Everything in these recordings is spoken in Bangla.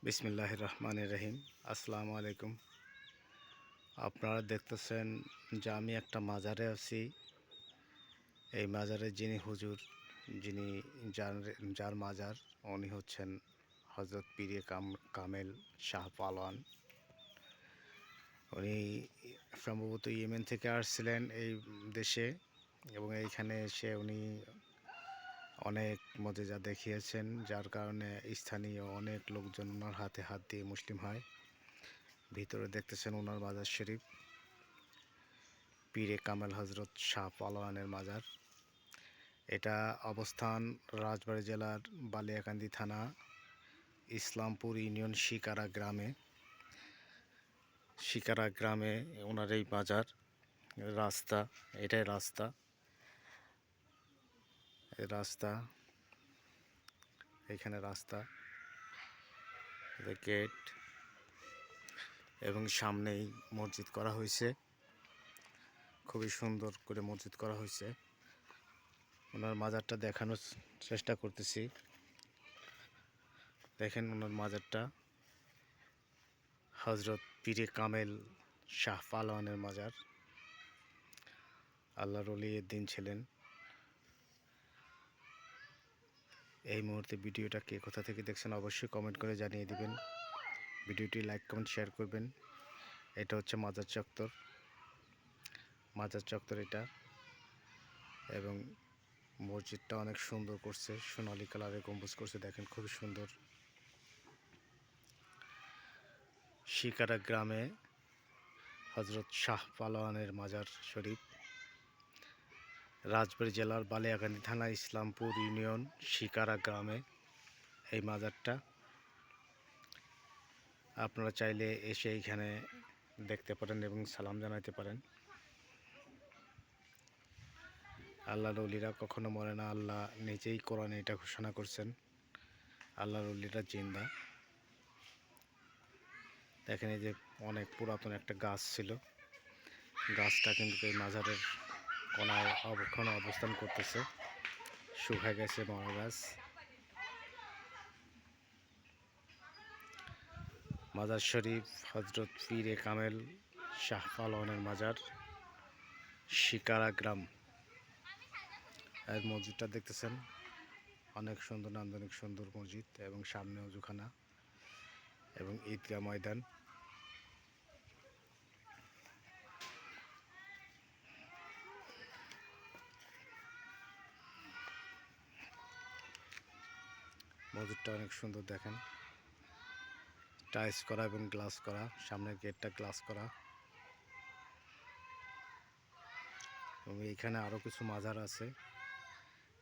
বিসমিল্লাহির রহমানির রহিম। আসসালামু আলাইকুম। আপনারা দেখতেছেন যে আমি একটা মাজারে আছি। এই মাজারে যিনি হুজুর, যিনি যার যার মাজার, উনি হচ্ছেন হজরত পীরে কামেল শাহ পালোয়ান। উনি সম্ভবত ইয়েমেন থেকে আসছিলেন এই দেশে এবং এইখানে এসে উনি অনেক মজেজা দেখিয়েছেন, যার কারণে স্থানীয় অনেক লোকজন ওনার হাতে হাত দিয়ে মুসলিম হয়। ভিতরে দেখতেছেন ওনার মাজার শরীফ, পীরে কামেল হজরত শাহ পালোয়ানের মাজার। এটা অবস্থান রাজবাড়ী জেলার বালিয়াকান্দি থানা, ইসলামপুর ইউনিয়ন শিকারা গ্রামে ওনার এই মাজার। রাস্তা, এটাই রাস্তা, এখানে রাস্তা, গেট এবং সামনেই মসজিদ করা হয়েছে। খুবই সুন্দর করে মসজিদ করা হয়েছে। ওনার মাজারটা দেখানোর চেষ্টা করতেছি। দেখেন ওনার মাজারটা, হজরত পীরে কামেল শাহ পালোয়ানের মাজার। আল্লাহর ওলি এর দিন ছিলেন। এই মুহূর্তে ভিডিওটা কে কোথা থেকে দেখছেন অবশ্যই কমেন্ট করে জানিয়ে দিবেন। ভিডিওটি লাইক কমেন্ট শেয়ার করবেন। এটা হচ্ছে মাজার চত্বর এটা, এবং মসজিদটা অনেক সুন্দর করছে, সোনালী কালারের গম্বুজ করছে। দেখেন খুবই সুন্দর। শিকারা গ্রামে হজরত শাহ পালোয়ানের মাজার শরীফ, রাজবাড়ী জেলার বালিয়াকান্দি থানা, ইসলামপুর ইউনিয়ন শিকারা গ্রামে এই মাজারটা। আপনারা চাইলে এসে এইখানে দেখতে পারেন এবং সালাম জানাতে পারেন। আল্লাহর ওলিরা কখনো মরে না। আল্লাহ নিজেই কোরআনে এটা ঘোষণা করছেন, আল্লাহর ওলিরা জিন্দা। দেখেন এই যে অনেক পুরাতন একটা গাছ ছিল, গাছটা কিন্তু এই মাজারের কোনায় অবস্থান করতেছে, শুকায় গেছে, মরা গাছ। মাজার শরীফ হজরত পীরে কামেল শাহ পালোয়ানের মাজার, শিকারা গ্রাম। আর মসজিদটা দেখতেছেন অনেক সুন্দর, নান্দনিক সুন্দর মসজিদ, এবং সামনে অজুখানা এবং ঈদগাহ ময়দান। মসজিদটা অনেক সুন্দর, দেখেন টাইলস করা এবং গ্লাস করা, সামনের গেটটা গ্লাস করা। এবং এইখানে আরও কিছু মাজার আছে,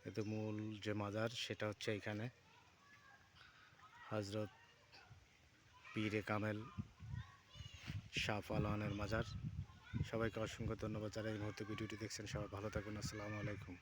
কিন্তু মূল যে মাজার সেটা হচ্ছে এইখানে হজরত পীরে কামেল শাহ পালোয়ানের মাজার। সবাইকে অসংখ্য ধন্যবাদ যারা এই মুহূর্তে ভিডিওটি দেখছেন। সবাই ভালো থাকবেন। আসসালামু আলাইকুম।